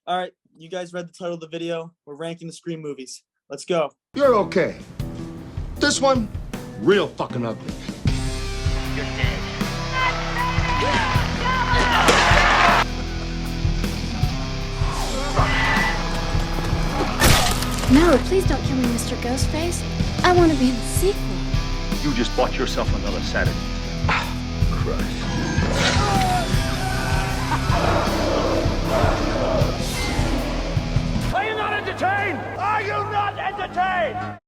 All right, you guys read the title of the video. We're ranking the Scream movies. Let's go. You're okay. This one, real fucking ugly. You're dead. No, please don't kill me, Mr. Ghostface. I want to be in the sequel. You just bought yourself another Saturday. Christ. Are you not entertained? Are you not entertained?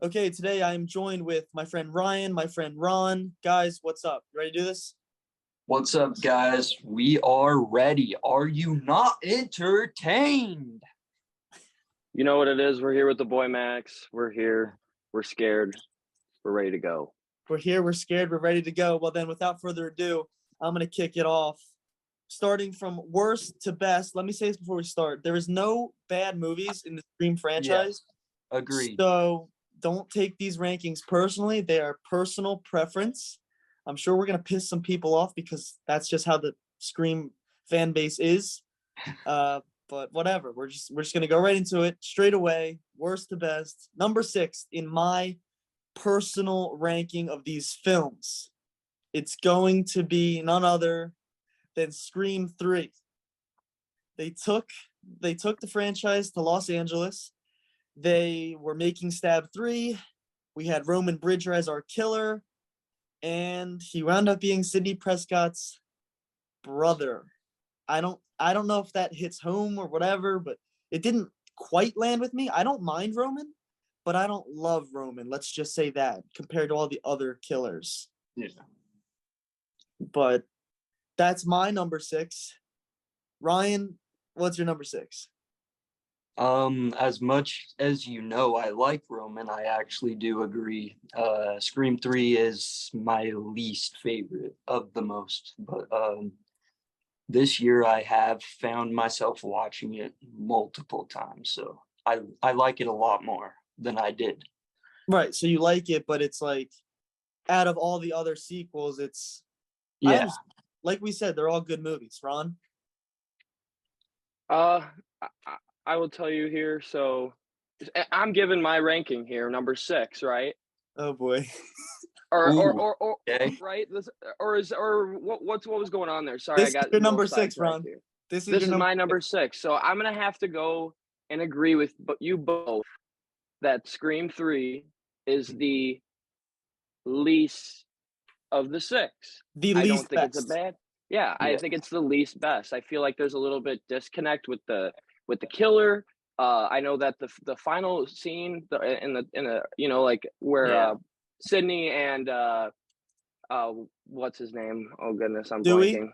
Okay, today I am joined with my friend Ryan, my friend Ron. Guys, what's up? You ready to do this? What's up, guys? We are ready. Are you not entertained? You know what it is? We're here with the boy Max. We're here. We're scared. We're ready to go. We're here, we're scared, we're ready to go. Well, then, without further ado, I'm going to kick it off. Starting from worst to best, let me say this before we start. There is no bad movies in the Scream franchise. Yeah, agreed. So don't take these rankings personally. They are personal preference. I'm sure we're going to piss some people off because that's just how the Scream fan base is. But whatever. We're just going to go right into it straight away. Worst to best. Number 6 in my personal ranking of these films. It's going to be none other than Scream 3. They took the franchise to Los Angeles. They were making Stab 3. We had Roman Bridger as our killer, and he wound up being Sidney Prescott's brother. I don't know if that hits home or whatever, but it didn't quite land with me. I don't mind Roman, but I don't love Roman. Let's just say that compared to all the other killers. Yeah. But that's my number 6. Ryan, what's your number 6? As much as you know, I like Roman. I actually do agree. Scream 3 is my least favorite of the most, but this year I have found myself watching it multiple times, so I like it a lot more than I did. Right, so you like it, but it's like out of all the other sequels, it's like we said, they're all good movies. Ron? I will tell you here. So I'm giving my ranking here, number 6, right? Oh boy. Or okay. right? What was going on there? Sorry, This I got is your number 6, sidetracked Ron. here. This This is is my number 6. So I'm gonna have to go and agree with you both that Scream 3 is the least of the 6. I don't think it's a bad. Yeah, I think it's the least best. I feel like there's a little bit disconnect with the killer. I know that the final scene in the you know, like where Sydney and what's his name? Oh goodness, I'm Dewey?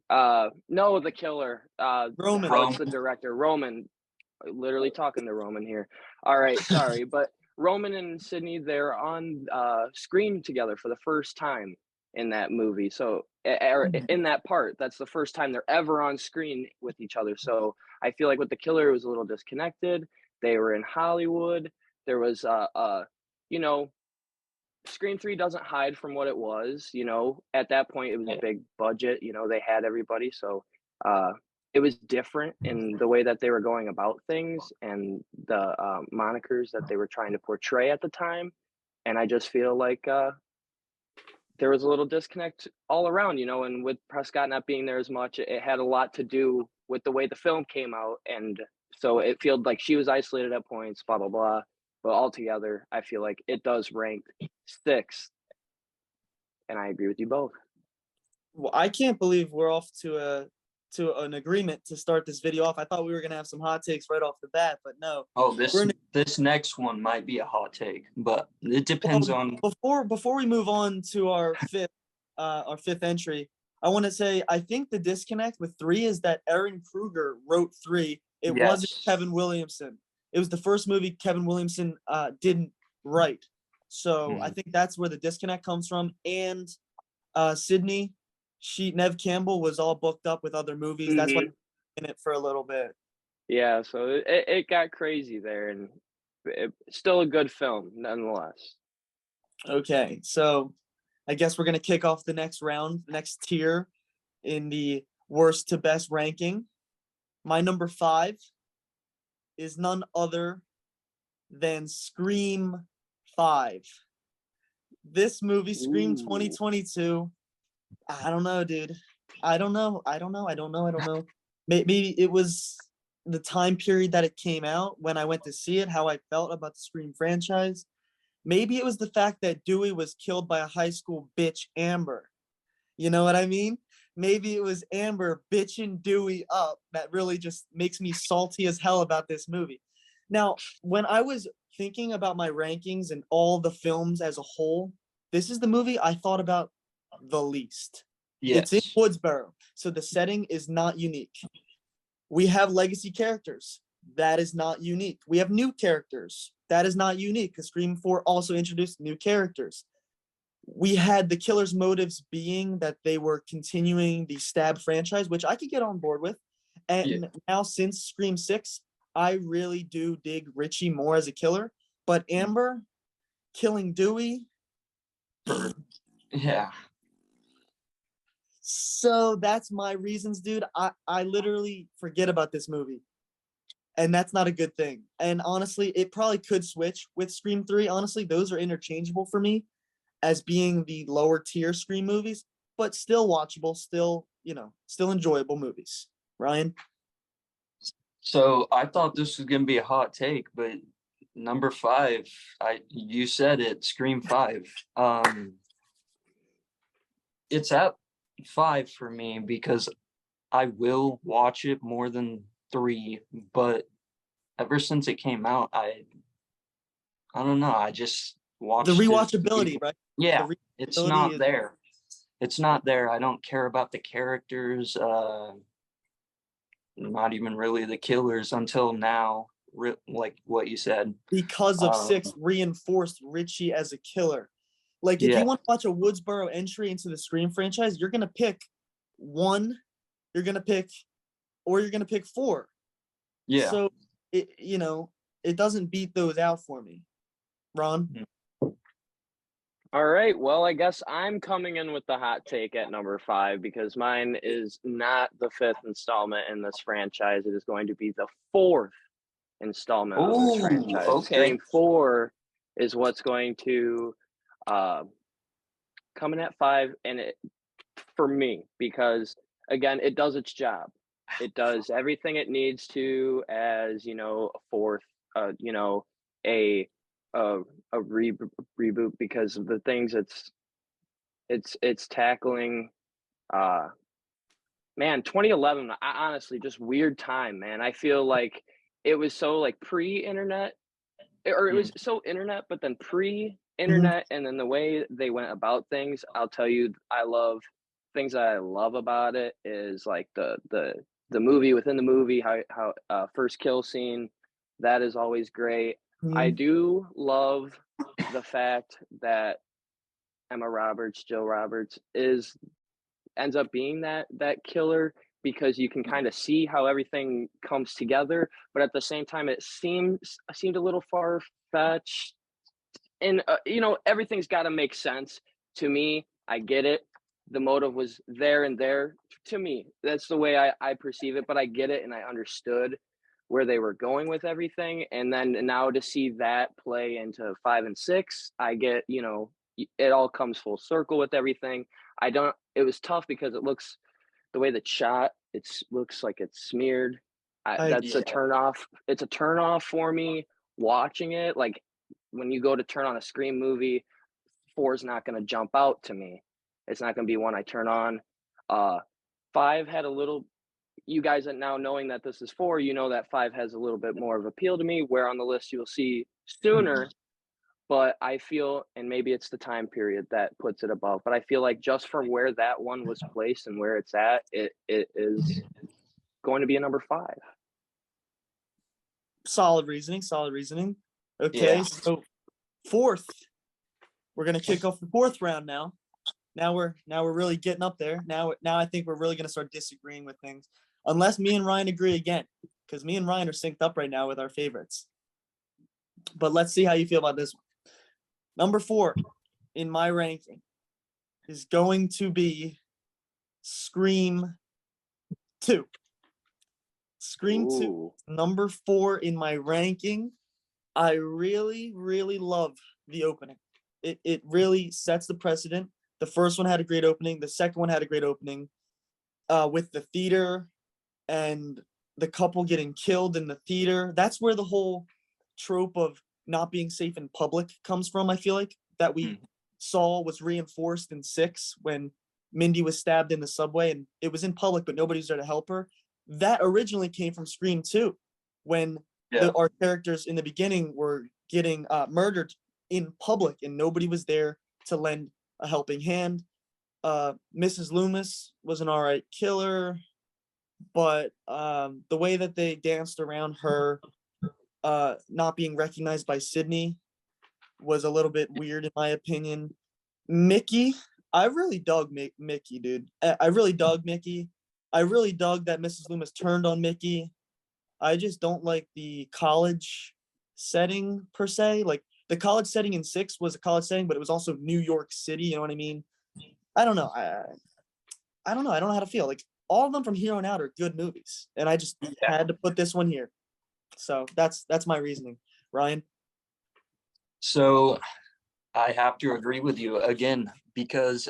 blanking. No, the killer. Roman. What's the director? Roman. Literally talking to Roman here. All right, sorry, but Roman and Sydney, they're on screen together for the first time in that movie. So in that part, that's the first time they're ever on screen with each other. So I feel like with the killer, it was a little disconnected. They were in Hollywood. There was you know, Scream 3 doesn't hide from what it was. You know, at that point, it was a big budget. You know, they had everybody. So it was different in the way that they were going about things and the monikers that they were trying to portray at the time. And I just feel like there was a little disconnect all around, you know, and with Prescott not being there as much, it had a lot to do with the way the film came out. And so it felt like she was isolated at points, blah, blah, blah. But altogether, I feel like it does rank 6th. And I agree with you both. Well, I can't believe we're off to an agreement to start this video off. I thought we were gonna have some hot takes right off the bat, but no. Oh, this next one might be a hot take, but it depends on. Before we move on to our fifth entry, I want to say I think the disconnect with 3 is that Erin Kruger wrote 3. It wasn't Kevin Williamson. It was the first movie Kevin Williamson didn't write. So I think that's where the disconnect comes from. And Sydney, Neve Campbell was all booked up with other movies. That's why in it for a little bit. Yeah, so it got crazy there, and still a good film nonetheless. Okay, so I guess we're gonna kick off the next round, the next tier in the worst to best ranking. My number 5 is none other than Scream 5. This movie, Scream Ooh. 2022. I don't know, dude. I don't know. Maybe it was the time period that it came out when I went to see it, how I felt about the Scream franchise. Maybe it was the fact that Dewey was killed by a high school bitch, Amber. You know what I mean? Maybe it was Amber bitching Dewey up that really just makes me salty as hell about this movie. Now, when I was thinking about my rankings and all the films as a whole, this is the movie I thought about the least. It's in Yes. Woodsboro, so the setting is not unique. We have legacy characters. That is not unique. We have new characters. That is not unique because Scream 4 also introduced new characters. We had the killer's motives being that they were continuing the Stab franchise, which I could get on board with. And now since Scream 6, I really do dig Richie more as a killer. But Amber killing Dewey. Yeah. So that's my reasons, dude. I literally forget about this movie. And that's not a good thing. And honestly, it probably could switch with Scream 3. Honestly, those are interchangeable for me as being the lower tier Scream movies, but still watchable, still, still enjoyable movies. Ryan? So I thought this was gonna be a hot take, but number 5, you said it, Scream 5. It's at 5 for me because I will watch it more than 3, but ever since it came out, I don't know, I just watched The it. rewatchability, right? Yeah, The it's rewatchability not is there. It's not there. I don't care about the characters, not even really the killers until now, like what you said. because of 6 reinforced Richie as a killer. Like if Yeah. you want to watch a Woodsboro entry into the Scream franchise, you're gonna pick 1, you're gonna pick 4. Yeah. So it doesn't beat those out for me. Ron? All right. Well, I guess I'm coming in with the hot take at number 5 because mine is not the 5th installment in this franchise. It is going to be the 4th installment of this Ooh, franchise. okay. Scream 4 is what's going to come in at 5, and it for me because again, it does its job. It does everything it needs to as a 4th, a reboot because of the things it's tackling. Man, 2011, I honestly just weird time, man. I feel like it was so like pre-internet, or it was so internet, but then pre-internet, and then the way they went about things. I'll tell you, things that I love about it is like the movie within the movie, how first kill scene, that is always great. I do love the fact that Jill Roberts ends up being that killer because you can kind of see how everything comes together, but at the same time it seemed a little far fetched, and everything's got to make sense to me. I get it. The motive was there and there to me. That's the way I perceive it, but I get it and I understood where they were going with everything. And then now to see that play into 5 and 6, I get, it all comes full circle with everything. It was tough because the way that's shot, it looks like it's smeared. That's a turnoff. It's a turnoff for me watching it. Like when you go to turn on a Scream movie, 4 is not going to jump out to me. It's not going to be one I turn on. 5 had a little, you guys are now knowing that this is 4, that 5 has a little bit more of appeal to me, where on the list you'll see sooner. But I feel, and maybe it's the time period that puts it above, but I feel like just from where that one was placed and where it's at, it is going to be a number 5. Solid reasoning. Okay, so 4th, we're gonna kick off the 4th round now. Now we're really getting up there. Now I think we're really gonna start disagreeing with things, unless me and Ryan agree again, because me and Ryan are synced up right now with our favorites. But let's see how you feel about this one. Number 4 in my ranking is going to be Scream 2. Scream 2, Ooh. number 4 in my ranking. I really, really love the opening. It really sets the precedent. The first one had a great opening. The second one had a great opening, with the theater and the couple getting killed in the theater. That's where the whole trope of not being safe in public comes from. I feel like that we saw was reinforced in 6 when Mindy was stabbed in the subway, and it was in public, but nobody was there to help her. That originally came from Scream 2, when our characters in the beginning were getting murdered in public, and nobody was there to lend a helping hand. Mrs. Loomis was an alright killer, but the way that they danced around her not being recognized by Sydney was a little bit weird in my opinion. Mickey, I really dug Mickey, dude. I really dug Mickey. I really dug that Mrs. Loomis turned on Mickey. I just don't like the college setting per se. Like the college setting in 6 was a college setting, but it was also New York City. You know what I mean? I don't know. I don't know. I don't know how to feel. Like all of them from here on out are good movies, and I just had to put this one here. So that's my reasoning. Ryan? So I have to agree with you again because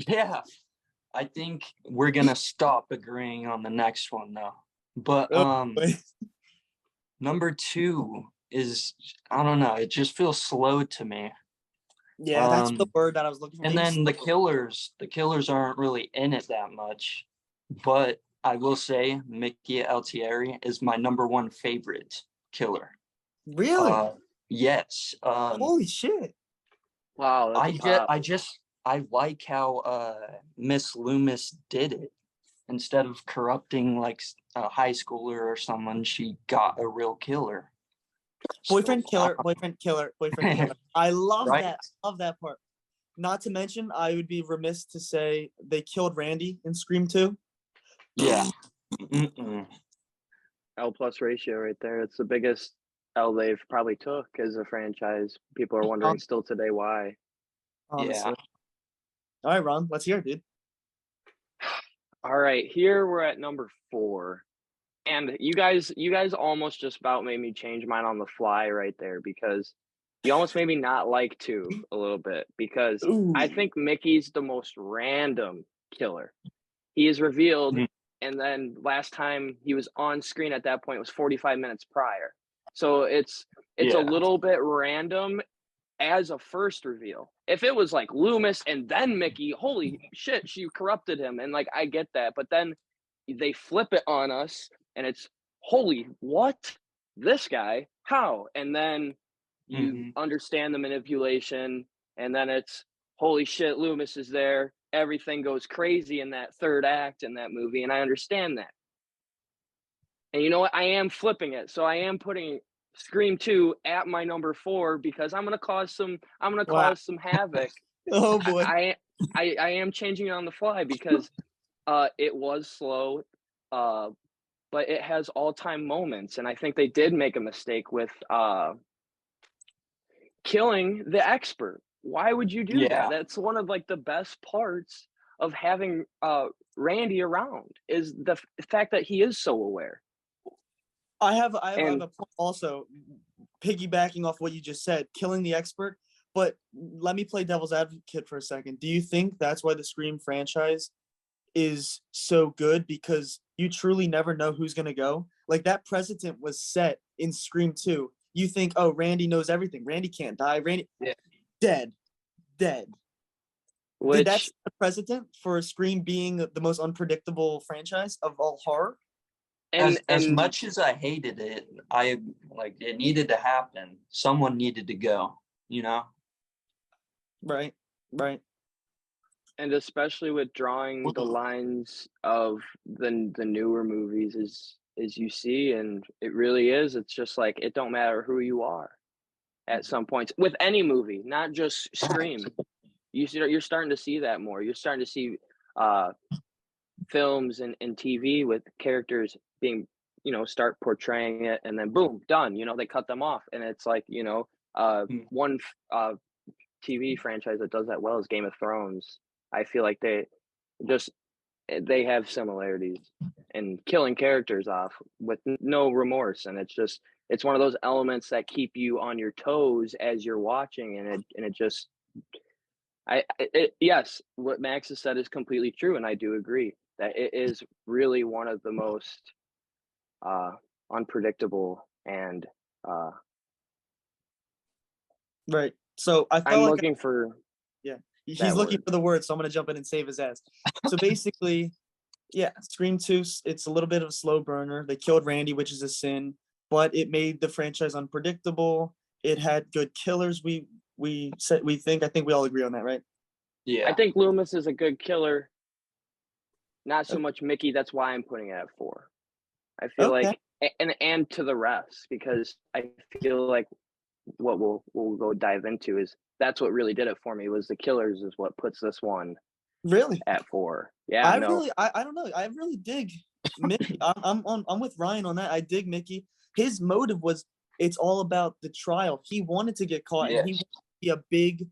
yeah, I think we're gonna stop agreeing on the next one though. But number 2 is, I don't know, it just feels slow to me. Yeah, that's the word that I was looking for. And Maybe then slow. the killers aren't really in it that much. But I will say Mickey Altieri is my number 1 favorite killer. Really? Yes. Holy shit. Wow, that's I like how Miss Loomis did it. Instead of corrupting like a high schooler or someone, she got a real killer. Boyfriend So, killer, boyfriend killer, boyfriend killer. I love Right? that. I love that part. Not to mention, I would be remiss to say they killed Randy in Scream 2. Yeah. Mm-mm. L plus ratio right there. It's the biggest L they've probably took as a franchise. People are wondering still today why. Honestly. Yeah. All right, Ron, let's hear it, dude. All right, here we're at number 4. And you guys almost just about made me change mine on the fly right there, because you almost made me not like 2 a little bit, because Ooh. I think Mickey's the most random killer. He is revealed, and then last time he was on screen at that point was 45 minutes prior. So it's a little bit random as a first reveal. If it was like Loomis and then Mickey, holy shit, she corrupted him, and like I get that, but then they flip it on us and it's holy what? This guy? How? And then you understand the manipulation, and then it's holy shit, Loomis is there. Everything goes crazy in that third act in that movie, and I understand that. And you know what? I am flipping it. So I am putting Scream 2 at my number 4, because I'm gonna cause some havoc. Oh boy. I am changing it on the fly, because it was slow, but it has all-time moments, and I think they did make a mistake with killing the expert. Why would you do that? That's one of like the best parts of having Randy around, is the fact that he is so aware. I have a point also, piggybacking off what you just said, killing the expert. But let me play devil's advocate for a second. Do you think that's why the Scream franchise is so good? Because you truly never know who's going to go. Like that precedent was set in Scream 2. You think, oh, Randy knows everything. Randy can't die. Randy, dead. Which, did that set the precedent for Scream being the most unpredictable franchise of all horror? and As much as I hated it, I like it needed to happen. Someone needed to go, you know? Right. and especially with drawing the lines of the newer movies, as you see, and it really is, it's just like it don't matter who you are at some points with any movie, not just Scream. You're starting to see that more. You're starting to see films and TV with characters being, start portraying it, and then boom, done. They cut them off, and it's like, one TV franchise that does that well is Game of Thrones. I feel like they just they have similarities and killing characters off with no remorse, and it's one of those elements that keep you on your toes as you're watching, and it just yes, what Max has said is completely true, and I do agree that it is really one of the most unpredictable and Right. So I felt I'm like looking for he's that looking word. for the word, so I'm gonna jump in and save his ass. So basically, yeah, Scream 2, it's a little bit of a slow burner. They killed Randy, which is a sin, but it made the franchise unpredictable. It had good killers. I think we all agree on that, right? Yeah. I think Loomis is a good killer. Not so much Mickey. That's why I'm putting it at 4. I feel Okay. like, and to the rest, because I feel like what we'll go dive into is that's what really did it for me was the killers is what puts this one Really? at 4. Yeah, I no, really, I don't know. I really dig Mickey. I'm with Ryan on that. I dig Mickey. His motive was it's all about the trial. He wanted to get caught, and he Yes. wanted to be a big,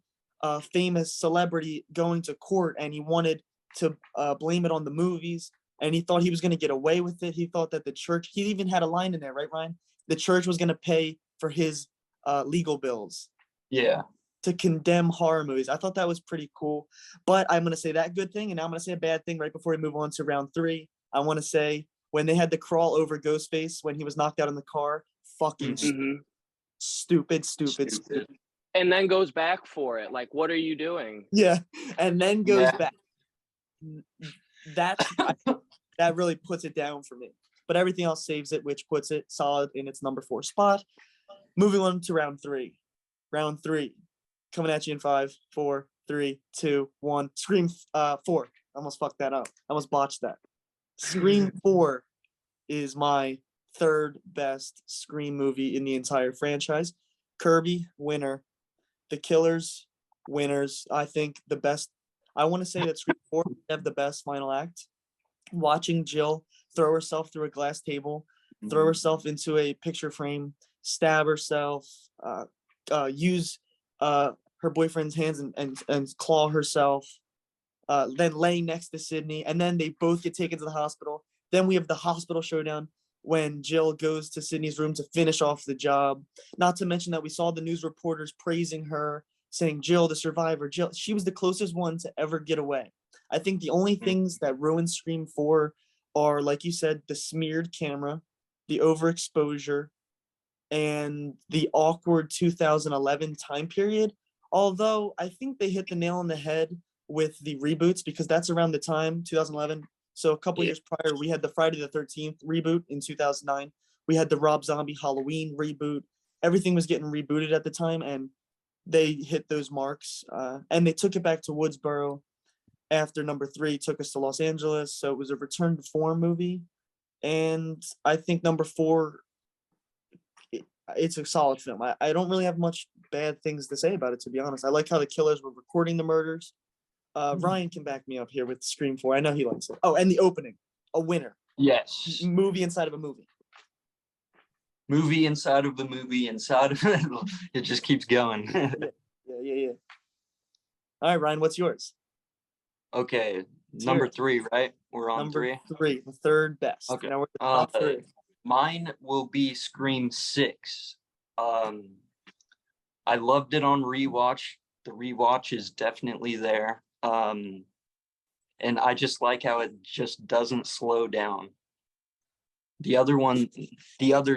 famous celebrity going to court, and he wanted to blame it on the movies, and he thought he was going to get away with it. He thought that the church. He even had a line in there, right, Ryan? The church was going to pay for his legal bills Yeah. to condemn horror movies. I thought that was pretty cool. But I'm going to say that good thing, and now I'm going to say a bad thing right before we move on to round 3. I want to say when they had to crawl over Ghostface when he was knocked out in the car, fucking Mhm. stupid. And then goes back for it. Like, what are you doing? Yeah, and then goes Yeah. back. That really puts it down for me. But everything else saves it, which puts it solid in its number 4 spot. Moving on to round 3. Round 3. Coming at you in 5, 4, 3, 2, 1. Scream 4. I almost fucked that up. I almost botched that. Scream 4 is my third best Scream movie in the entire franchise. Kirby, winner. The Killers, winners. I think the best. I want to say that Scream 4 have the best final act. Watching Jill throw herself through a glass table, throw herself into a picture frame, stab herself, use her boyfriend's hands and claw herself, then laying next to Sydney, and then they both get taken to the hospital. Then we have the hospital showdown when Jill goes to Sydney's room to finish off the job. Not to mention that we saw the news reporters praising her, saying Jill, the survivor. Jill, she was the closest one to ever get away. I think the only things that ruin Scream 4 are, like you said, the smeared camera, the overexposure, and the awkward 2011 time period. Although I think they hit the nail on the head with the reboots because that's around the time 2011. So a couple years prior, we had the Friday the 13th reboot in 2009. We had the Rob Zombie Halloween reboot. Everything was getting rebooted at the time, and they hit those marks. And they took it back to Woodsboro after number 3 took us to Los Angeles. So it was a return to form movie. And I think number 4, it's a solid film. I don't really have much bad things to say about it, to be honest. I like how the killers were recording the murders. Ryan can back me up here with Scream 4. I know he likes it. Oh, and the opening, a winner. Yes. Movie inside of a movie. Movie inside of the movie inside of it. It just keeps going. Yeah. All right, Ryan, what's yours? Okay, Let's number hear it. 3, right? We're on Number 3. 3, the third best. Okay. Now we're at the top 3. Mine will be Scream 6. I loved it on rewatch. The rewatch is definitely there. And I just like how it just doesn't slow down. The other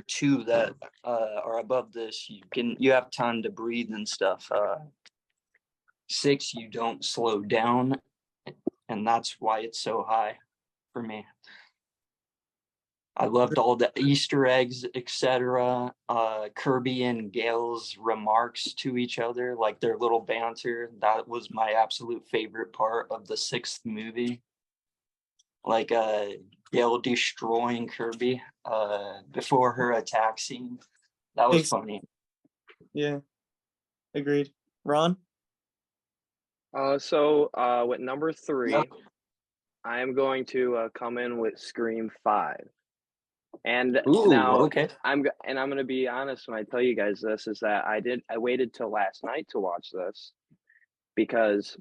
2 that are above this, you have time to breathe and stuff. 6, you don't slow down, and that's why it's so high for me. I loved all the Easter eggs, etc. Kirby and Gail's remarks to each other, like their little banter. That was my absolute favorite part of the 6th movie. Like Gail destroying Kirby before her attack scene. That was funny. Yeah, agreed. Ron? So with number 3, Yep. I am going to come in with Scream 5. And Ooh, now okay. I'm going to be honest when I tell you guys this is that I waited till last night to watch this because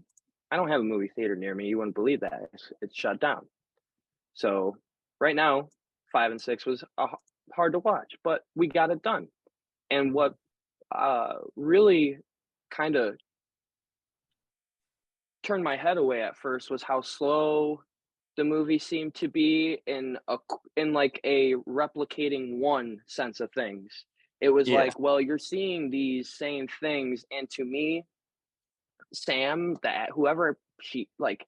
I don't have a movie theater near me. You wouldn't believe that. It's shut down. So right now, 5 and 6 was hard to watch, but we got it done. And what really kind of turned my head away at first was how slow the movie seemed to be in like a replicating one sense of things. It was Yeah. like, well, you're seeing these same things, and to me, Sam, that whoever she like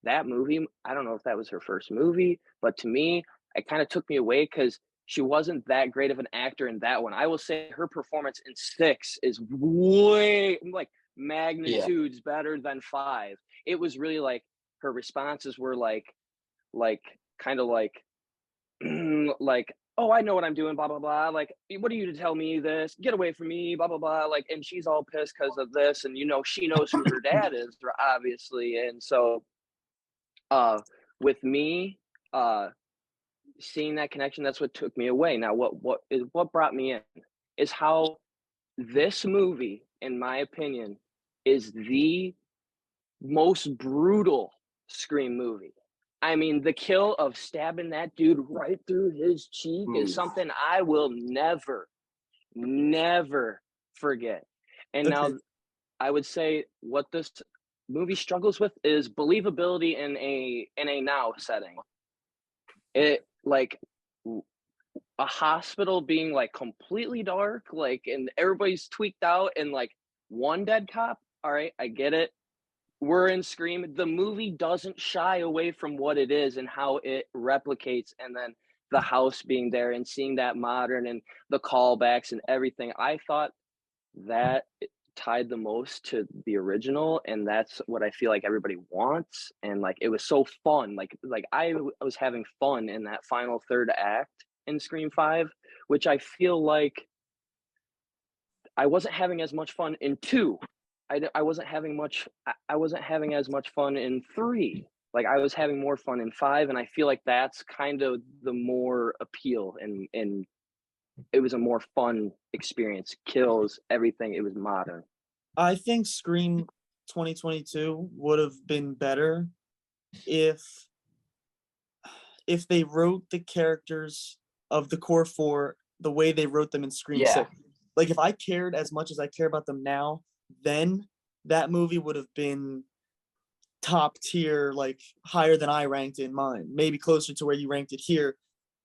that movie, I don't know if that was her first movie, but to me, it kind of took me away because she wasn't that great of an actor in that one. I will say her performance in 6 is way like Yeah. magnitudes better than 5. It was really like her responses were like kind of like like, oh, I know what I'm doing, blah blah blah. Like, what are you to tell me this? Get away from me, blah blah blah. Like, and she's all pissed because of this, and she knows who her dad is, obviously, and so uh, with me, seeing that connection, that's what took me away. Now, what brought me in is how this movie, in my opinion, is the most brutal Scream movie. I mean, the kill of stabbing that dude right through his cheek is Oof. something I will never forget. And Okay. now I would say what this movie struggles with is believability in a now setting. It like a hospital being like completely dark, like, and everybody's tweaked out, and like one dead cop. All right, I get it. We're in Scream. The movie doesn't shy away from what it is and how it replicates, and then the house being there and seeing that modern and the callbacks and everything. I thought that tied the most to the original, and that's what I feel like everybody wants. And like it was so fun. Like I was having fun in that final third act in Scream 5, which I feel like I wasn't having as much fun in 2. I wasn't having as much fun in 3. Like I was having more fun in 5, and I feel like that's kind of the more appeal, and it was a more fun experience. Kills, everything. It was modern. I think Scream 2022 would have been better if they wrote the characters of the core 4 the way they wrote them in Scream Yeah. 6. Like if I cared as much as I care about them now, then that movie would have been top tier, like higher than I ranked in mine, maybe closer to where you ranked it here.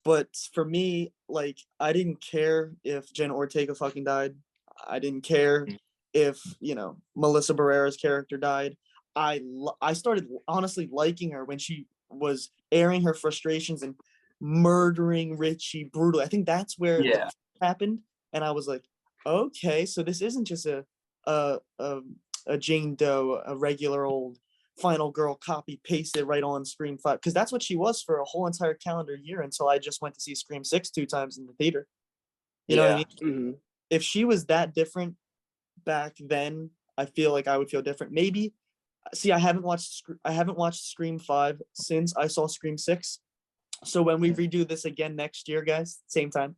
But for me, like I didn't care if Jenna Ortega fucking died. I didn't care if Melissa Barrera's character died. I started honestly liking her when she was airing her frustrations and murdering Richie brutally. I think that's where Yeah. the happened, and I was like, okay, so this isn't just a Jane Doe, a regular old final girl copy pasted right on Scream 5, because that's what she was for a whole entire calendar year until I just went to see Scream 6 2 times in the theater. You know what I mean? Mm-hmm. If she was that different back then, I feel like I would feel different. Maybe see, I haven't watched Scream 5 since I saw Scream 6. So when we redo this again next year, guys, same time,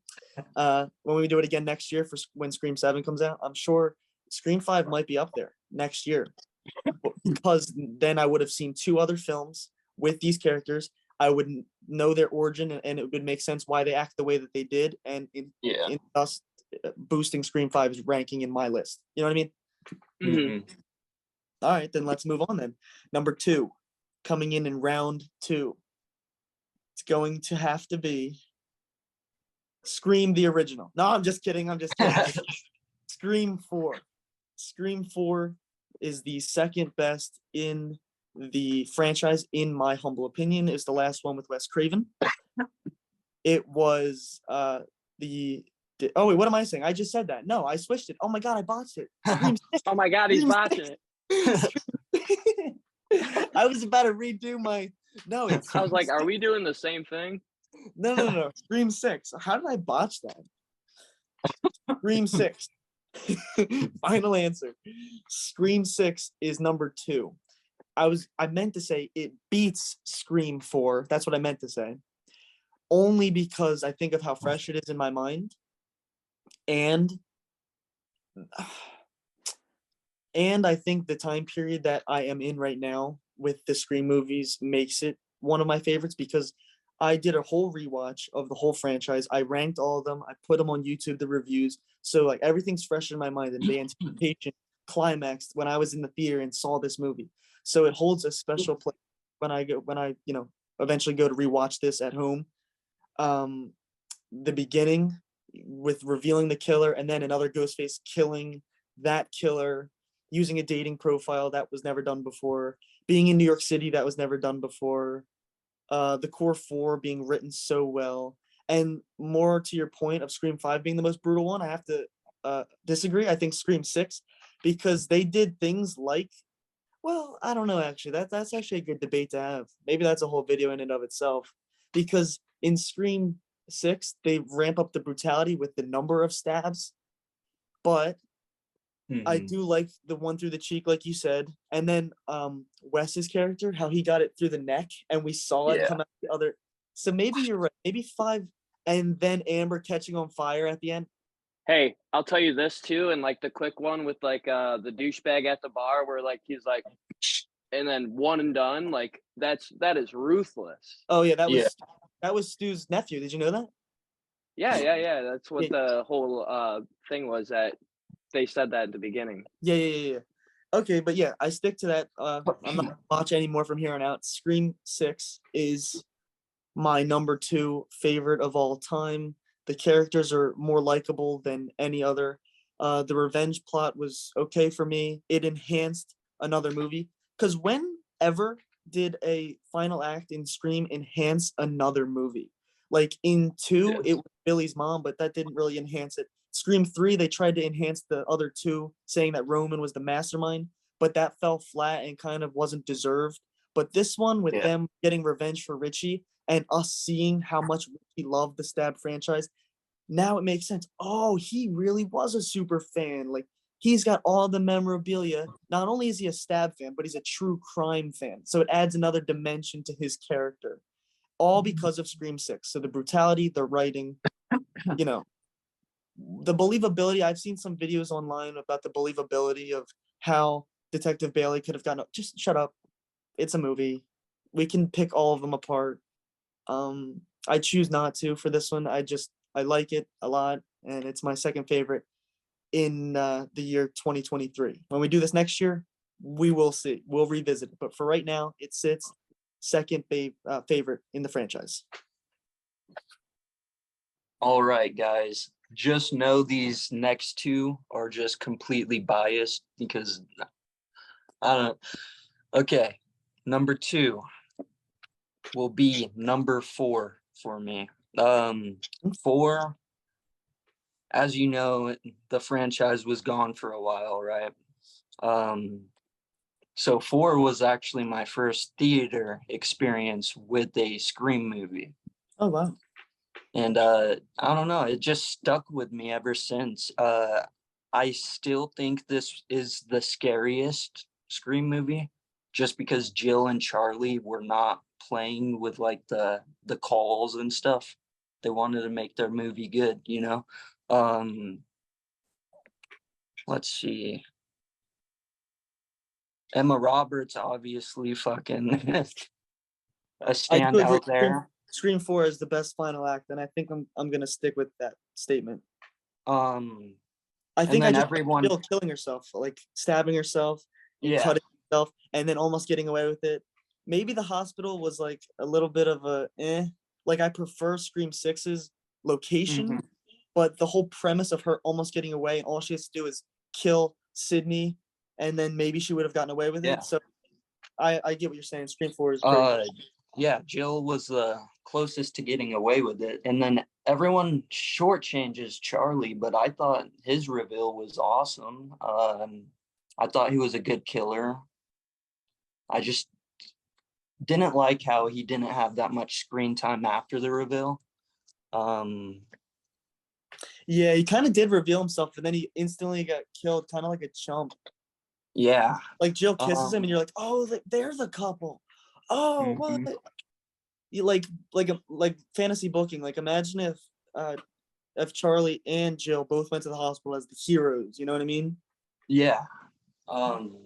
when we do it again next year for when Scream 7 comes out, I'm sure Scream 5 might be up there next year, because then I would have seen 2 other films with these characters. I would know their origin, and it would make sense why they act the way that they did, and in thus boosting Scream 5's ranking in my list. You know what I mean? Mm-hmm. All right, then let's move on then. Number 2, coming in round 2. It's going to have to be Scream the original. No, I'm just kidding. Scream 4. Scream 4 is the second best in the franchise, in my humble opinion. Is the last one with Wes Craven. It was oh wait, what am I saying? I just said that. No, I switched it. Oh my god, I botched it. Scream 6. Oh my god, he's botching it. I was about to redo my. No, it's. I was like, are we doing the same thing? No. Scream 6. How did I botch that? Scream 6. Final answer. Scream 6 is number 2. I meant to say it beats Scream 4. That's what I meant to say. Only because I think of how fresh it is in my mind. And I think the time period that I am in right now with the Scream movies makes it one of my favorites, because I did a whole rewatch of the whole franchise. I ranked all of them. I put them on YouTube, the reviews. So like everything's fresh in my mind, and the anticipation climaxed when I was in the theater and saw this movie. So it holds a special place when I eventually go to rewatch this at home. The beginning with revealing the killer, and then another Ghostface killing that killer, using a dating profile that was never done before, being in New York City that was never done before, the core four being written so well. And more to your point of Scream 5 being the most brutal one, I have to disagree. I think Scream 6, because they did things like, well, I don't know actually. That's actually a good debate to have. Maybe that's a whole video in and of itself. Because in Scream 6, they ramp up the brutality with the number of stabs, but I Mhm. do like the one through the cheek, like you said, and then Wes's character, how he got it through the neck, and we saw it Yeah. come out the other. So maybe you're right. Maybe 5, and then Amber catching on fire at the end. Hey, I'll tell you this too, and like the quick one with like the douchebag at the bar where like he's like, and then one and done. Like that is ruthless. Oh yeah, Yeah. that was Stu's nephew. Did you know that? Yeah. That's what Yeah, the whole thing was, that they said that at the beginning. yeah. Okay, but yeah, I stick to that. I'm not gonna watch any more from here on out. Scream 6 is my number 2 favorite of all time. The characters are more likable than any other. The revenge plot was okay for me. It enhanced another movie. Because whenever did a final act in Scream enhance another movie? Like in 2, it Yes. was Billy's mom, but that didn't really enhance it. Scream 3, they tried to enhance the other 2, saying that Roman was the mastermind, but that fell flat and kind of wasn't deserved. But this one, with Yeah. them getting revenge for Richie, and us seeing how much he loved the Stab franchise, now it makes sense. Oh, he really was a super fan. Like, he's got all the memorabilia. Not only is he a Stab fan, but he's a true crime fan. So it adds another dimension to his character, all because of Scream 6. So the brutality, the writing, you know, the believability. I've seen some videos online about the believability of how Detective Bailey could have gotten. Just shut up. It's a movie. We can pick all of them apart. I choose not to for this one. I like it a lot, and it's my second favorite in the year 2023. When we do this next year, we will see. We'll revisit it. But for right now, it sits second favorite in the franchise. All right, guys. Just know these next two are just completely biased because I don't. Okay, number 2 will be number 4 for me. 4, as you know, the franchise was gone for a while, right? So 4 was actually my first theater experience with a Scream movie. Oh wow! And I don't know, it just stuck with me ever since. I still think this is the scariest Scream movie, just because Jill and Charlie were not playing with like the calls and stuff. They wanted to make their movie good, you know. Let's see. Emma Roberts, obviously, fucking a I do agree. standout there. Scream 4 is the best final act, and I think I'm gonna stick with that statement. Um, I and think I then just everyone, Jill killing herself, like stabbing herself and yeah, cutting herself, and then almost getting away with it. Maybe the hospital was like a little bit of a eh. Like I prefer Scream 6's location, mhm, but the whole premise of her almost getting away and all she has to do is kill Sydney, and then maybe she would have gotten away with yeah. it. So I get what you're saying. Scream 4 is great. Yeah, Jill was the closest to getting away with it. And then everyone shortchanges Charlie, but I thought his reveal was awesome. I thought he was a good killer. I just didn't like how he didn't have that much screen time after the reveal. Yeah, he kind of did reveal himself, and then he instantly got killed, kind of like a chump. Yeah. Like Jill kisses him, and Um, you're like, oh, they're the couple. Oh, what? mhm. You like fantasy booking. Like imagine if Charlie and Jill both went to the hospital as the heroes. You know what I mean? Yeah. Um,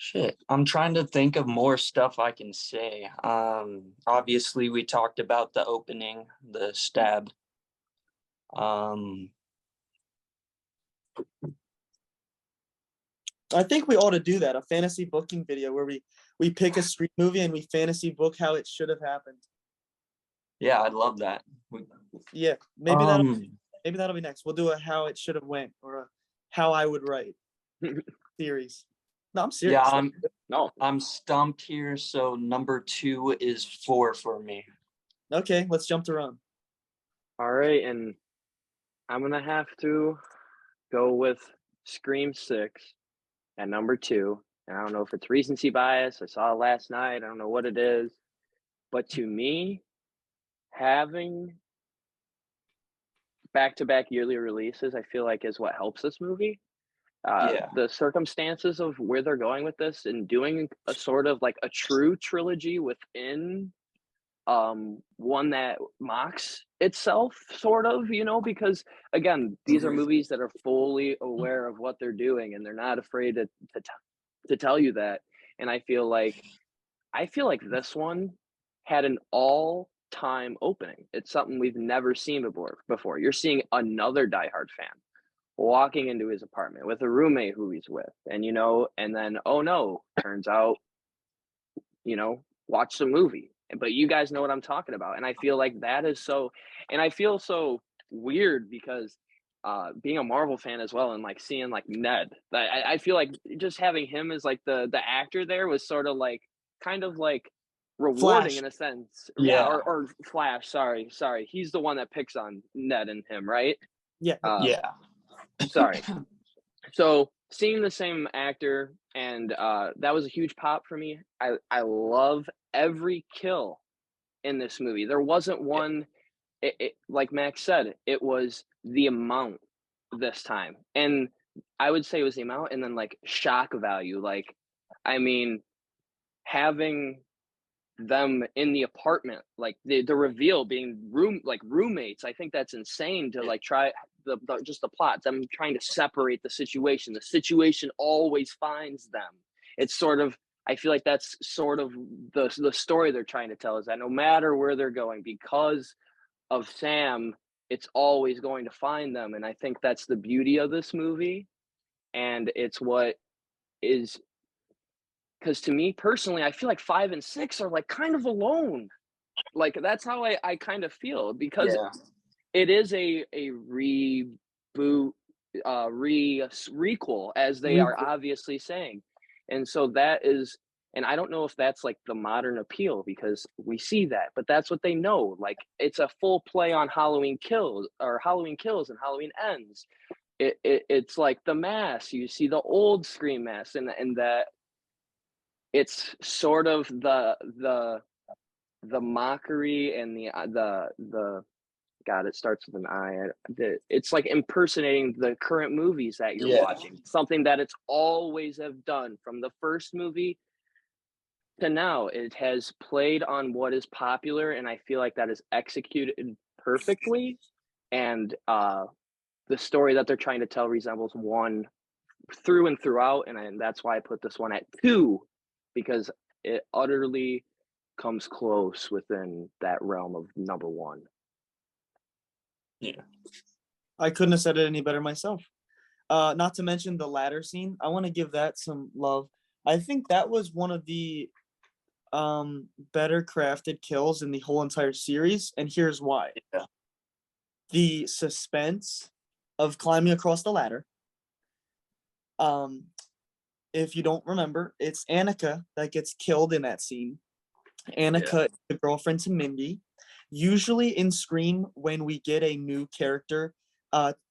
Shit, I'm trying to think of more stuff I can say. Obviously we talked about the opening, the stab. I think we ought to do that, a fantasy booking video where we pick a Scream movie and we fantasy book how it should have happened. Yeah, I'd love that. Yeah, maybe that'll be next. We'll do a how it should have went or a how I would write series. No, I'm serious. Yeah, I'm stumped here. So number 2 is 4 for me. Okay, let's jump to Ron. All right, and I'm gonna have to go with Scream 6 at number 2. And I don't know if it's recency bias. I saw it last night. I don't know what it is. But to me, having back-to-back yearly releases, I feel like is what helps this movie. Yeah. The circumstances of where they're going with this and doing a sort of like a true trilogy within one that mocks itself, sort of, because again, these are movies that are fully aware of what they're doing and they're not afraid to tell you that. And I feel like this one had an all-time opening. It's something we've never seen before. You're seeing another diehard fan walking into his apartment with a roommate who he's with, and and then, oh no, turns out, watch the movie. But you guys know what I'm talking about. And I feel like that is so, and I feel so weird because being a Marvel fan as well, and like seeing like Ned, I feel like just having him as like the actor there was sort of like kind of like rewarding Flash. in a sense. Yeah. Or Flash, sorry. He's the one that picks on Ned and him, right? Yeah. Yeah. Sorry. So seeing the same actor, and that was a huge pop for me. I love every kill in this movie. There wasn't one, it like Max said, it was the amount this time. And I would say it was the amount and then like shock value. Like, I mean, having them in the apartment, like the reveal being roommates, I think that's insane to like try just the plot, them trying to separate the situation always finds them. It's sort of, I feel like that's sort of the story they're trying to tell, is that no matter where they're going, because of Sam, it's always going to find them. And I think that's the beauty of this movie, and it's what is, because to me personally, I feel like 5 and 6 are like kind of alone. Like that's how I kind of feel, because it is a reboot, requel, as they are obviously saying. And so that is, and I don't know if that's like the modern appeal, because we see that, but that's what they know. Like it's a full play on Halloween Kills and Halloween Ends. It's like the mask. You see the old Scream mask, and that it's sort of the mockery and the God, it starts with an I. It's like impersonating the current movies that you're watching. Something that it's always have done from the first movie to now. It has played on what is popular, and I feel like that is executed perfectly. And the story that they're trying to tell resembles one through and throughout, and that's why I put this one at 2, because it utterly comes close within that realm of number 1. Yeah. I couldn't have said it any better myself. Not to mention the ladder scene. I want to give that some love. I think that was one of the better crafted kills in the whole entire series, and here's why. Yeah. The suspense of climbing across the ladder. If you don't remember, it's Annika that gets killed in that scene. Annika is the girlfriend to Mindy. Usually in Scream, when we get a new character,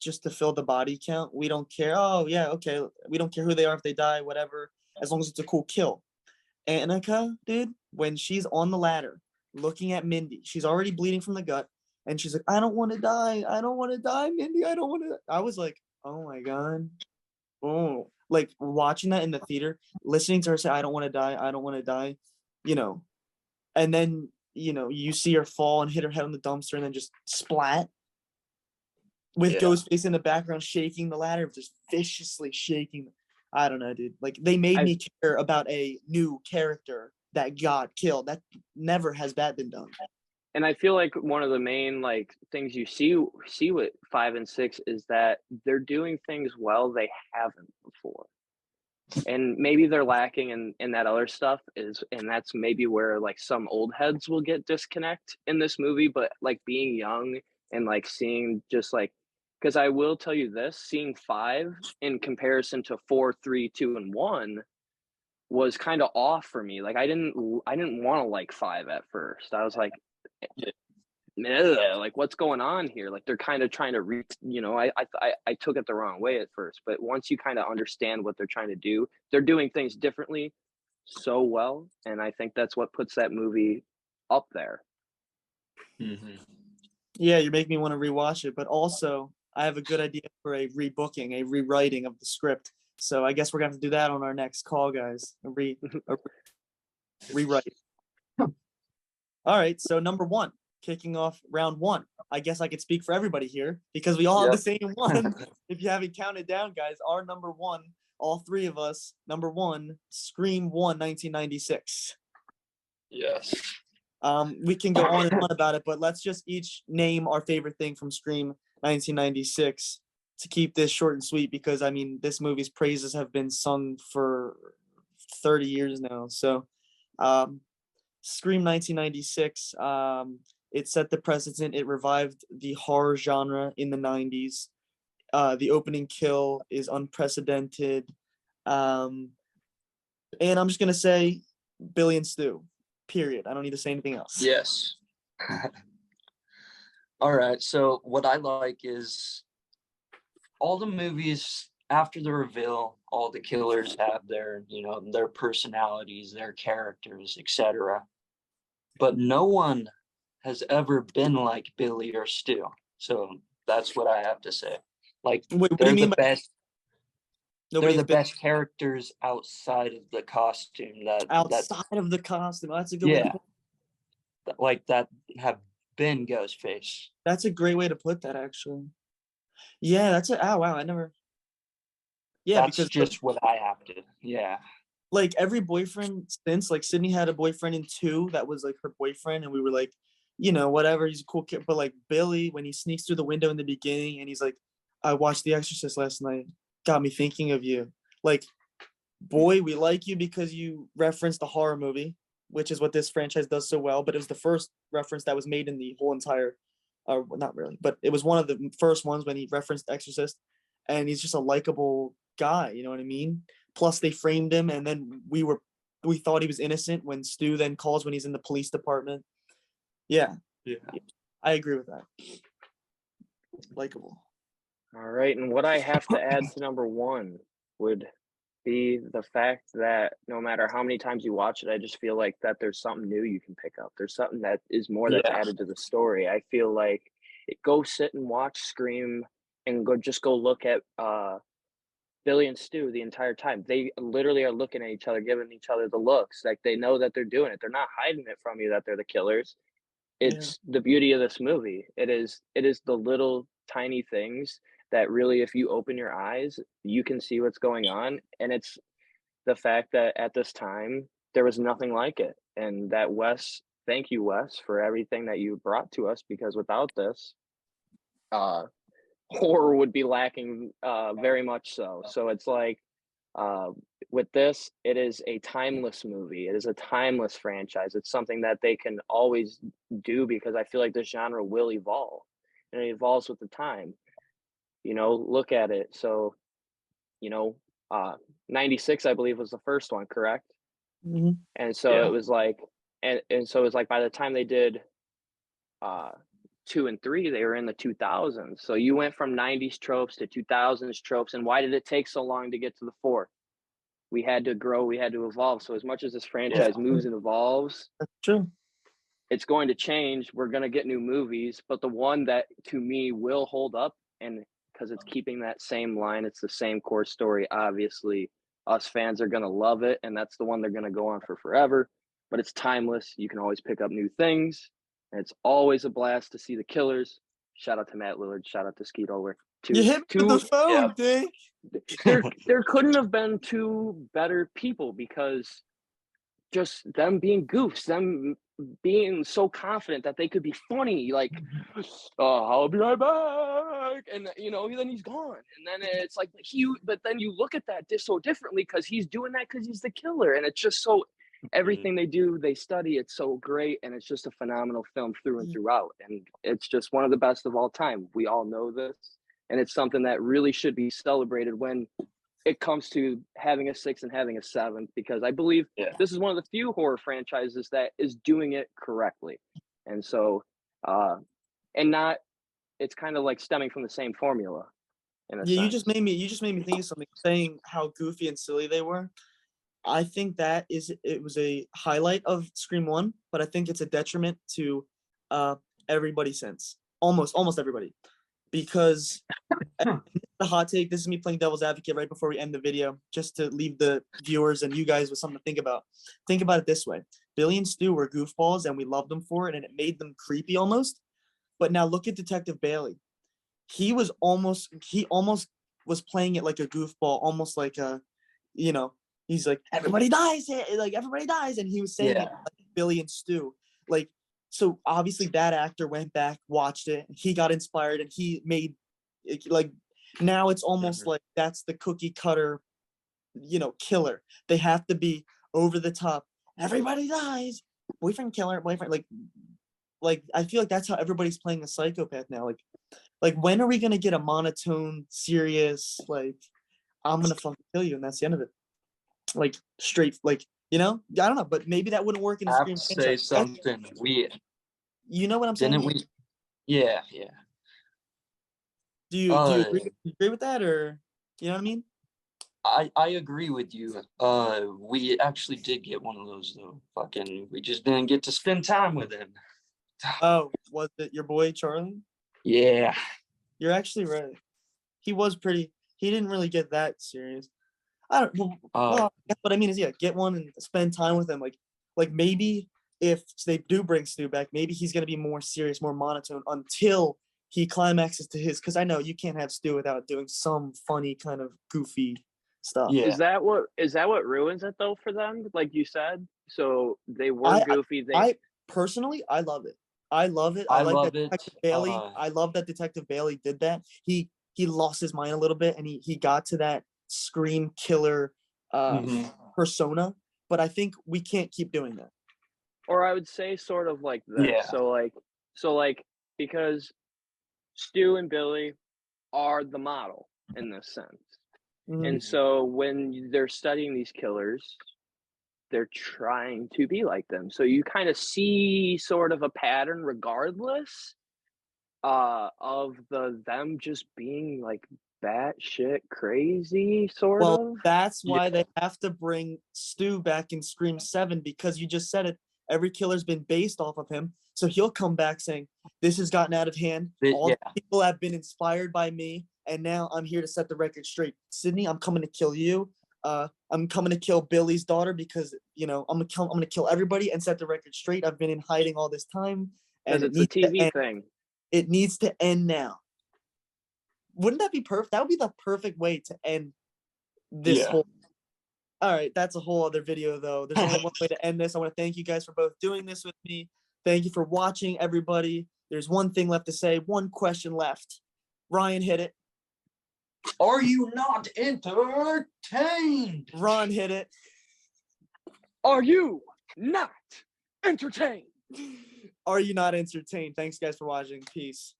just to fill the body count, we don't care. Oh yeah, okay. We don't care who they are, if they die, whatever, as long as it's a cool kill. Annika, dude, when she's on the ladder looking at Mindy, she's already bleeding from the gut, and she's like, I don't want to die. I don't want to die, Mindy. I don't want to. I was like, oh my God. Oh, like watching that in the theater, listening to her say, I don't want to die. I don't want to die, and then, you see her fall and hit her head on the dumpster and then just splat with Ghostface in the background shaking the ladder, just viciously shaking. I don't know, dude. Like they made I me care about a new character that got killed. That never has that been done. and I feel like one of the main like things you see with 5 and 6 is that they're doing things well they haven't before. And maybe they're lacking in that other stuff is, and that's maybe where like some old heads will get disconnect in this movie, but like being young and like seeing just like, because I will tell you this, seeing 5 in comparison to 4, 3, 2, and 1 was kind of off for me. Like I didn't want to like 5 at first. I was like, like what's going on here? Like they're kind of trying to reach, I took it the wrong way at first, but once you kind of understand what they're trying to do, they're doing things differently so well, and I think that's what puts that movie up there. Yeah, you're making me want to rewatch it, but also I have a good idea for a rebooking, a rewriting of the script. So I guess we're gonna have to do that on our next call, guys. A rewrite. All right, so number 1, kicking off round 1. I guess I could speak for everybody here because we all have the same one. If you haven't counted down, guys, our number 1, all 3 of us, number 1, Scream 1, 1996. Yes. We can go on and on about it, but let's just each name our favorite thing from Scream 1996 to keep this short and sweet, because I mean, this movie's praises have been sung for 30 years now. So, Scream 1996, it set the precedent. It revived the horror genre in the 90s. The opening kill is unprecedented. And I'm just going to say Billy and Stu, period. I don't need to say anything else. Yes. All right. So what I like is all the movies after the reveal, all the killers have their, their personalities, their characters, etc. But no one has ever been like Billy or Stu. So that's what I have to say. Like, Wait, what do they're you mean the by best. They're nobody's the been best characters outside of the costume. outside of the costume? That's a good way to put that have been Ghostface. That's a great way to put that, actually. Yeah, wow, I never. Yeah, That's because just what I have to. Yeah. like every boyfriend since, like Sydney had a boyfriend in 2 that was like her boyfriend, and we were like, whatever, he's a cool kid. But like Billy, when he sneaks through the window in the beginning and he's like, I watched The Exorcist last night, got me thinking of you. Like, boy, we like you because you referenced a horror movie, which is what this franchise does so well. But it was the first reference that was made in the whole entire, not really, but it was one of the first ones when he referenced Exorcist, and he's just a likable guy. You know what I mean? Plus, they framed him, and then we thought he was innocent when Stu then calls when he's in the police department. Yeah, I agree with that. Likable. All right, and what I have to add to number 1 would be the fact that no matter how many times you watch it, I just feel like that there's something new you can pick up. There's something that is more that's added to the story. I feel like go sit and watch Scream and go look at Billy and Stu the entire time. They literally are looking at each other, giving each other the looks. Like they know that they're doing it. They're not hiding it from you that they're the killers. It's the beauty of this movie. It is the little tiny things that really, if you open your eyes, you can see what's going on. And it's the fact that at this time, there was nothing like it. And that Wes, thank you, Wes, for everything that you brought to us, because without this, horror would be lacking very much so. So it's like, with this, it is a timeless movie. It is a timeless franchise. It's something that they can always do, because I feel like this genre will evolve, and it evolves with the time. Look at it. So, 96, I believe, was the first one, correct? Mm-hmm. And so it was like, and so it was like by the time they did 2 and 3, they were in the 2000s. So you went from 90s tropes to 2000s tropes. And why did it take so long to get to the 4th? We had to grow, we had to evolve. So as much as this franchise moves and evolves, That's true. It's going to change. We're going to get new movies, but the one that to me will hold up, and because it's keeping that same line, it's the same core story. Obviously, us fans are going to love it, and that's the one they're going to go on for forever. But it's timeless. You can always pick up new things, and it's always a blast to see the killers. Shout out to Matt Lillard. Shout out to Skeet Ulrich. You hit me with the phone, yeah. Dick. There couldn't have been two better people because just them being goofs, them being so confident that they could be funny, like, I'll be right back, and then he's gone, and then it's like but then you look at that so differently because he's doing that because he's the killer, and it's just so everything they do, they study. It's so great, and it's just a phenomenal film through and throughout, and it's just one of the best of all time. We all know this, and it's something that really should be celebrated when it comes to having a 6th and having a 7th, because I believe this is one of the few horror franchises that is doing it correctly. And so, it's kind of like stemming from the same formula in a Yeah, sense. you just made me think of something, saying how goofy and silly they were. I think it was a highlight of Scream 1, but I think it's a detriment to everybody since. Almost everybody. Because the hot take, this is me playing devil's advocate right before we end the video, just to leave the viewers and you guys with something to think about. Think about it this way. Billy and Stu were goofballs and we loved them for it, and it made them creepy almost. But now look at Detective Bailey. He almost was playing it like a goofball, almost like he's like, everybody dies, like everybody dies, and he was saying it like Billy and Stu. Like, so obviously that actor went back, watched it, he got inspired, and he made it, like, now it's almost like that's the cookie cutter, killer. They have to be over the top. Everybody dies. Boyfriend killer, boyfriend, like I feel like that's how everybody's playing a psychopath now. Like when are we gonna get a monotone, serious, like, I'm gonna fucking kill you, and that's the end of it. Like straight, like, I don't know, but maybe that wouldn't work in a I have Scream to say franchise. something. You know what I'm saying? Didn't we? Yeah. Do you agree with that, or you know what I mean? I agree with you. We actually did get one of those though. Fucking, we just didn't get to spend time with him. Oh, was it your boy Charlie? Yeah. You're actually right. He was pretty. He didn't really get that serious. I don't. Well, what I mean is, get one and spend time with him. Like maybe if they do bring Stu back, maybe he's gonna be more serious, more monotone until he climaxes to his. Because I know you can't have Stu without doing some funny kind of goofy stuff. Yeah. Is that what ruins it though for them? Like you said, so they were goofy. I personally, I love it. I love it. I like love that it. Detective Bailey. I love that Detective Bailey did that. He lost his mind a little bit, and he got to that Scream killer persona. But I think we can't keep doing that. Or I would say sort of like this. Yeah. So like because Stu and Billy are the model in this sense. And so when they're studying these killers, they're trying to be like them. So you kind of see sort of a pattern regardless of them just being like batshit crazy, sort of. Well, that's why they have to bring Stu back in Scream 7, because you just said it. Every killer's been based off of him. So he'll come back saying, this has gotten out of hand. All the people have been inspired by me, and now I'm here to set the record straight. Sydney, I'm coming to kill you. I'm coming to kill Billy's daughter because, I'm gonna kill everybody and set the record straight. I've been in hiding all this time. And it's a TV thing. It needs to end now. Wouldn't that be perfect? That would be the perfect way to end this whole. All right, that's a whole other video, though. There's only one way to end this. I want to thank you guys for both doing this with me. Thank you for watching, everybody. There's one thing left to say, one question left. Ryan, hit it. Are you not entertained? Ron, hit it. Are you not entertained? Are you not entertained? Thanks, guys, for watching. Peace.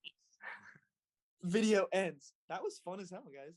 Video ends. That was fun as hell, guys.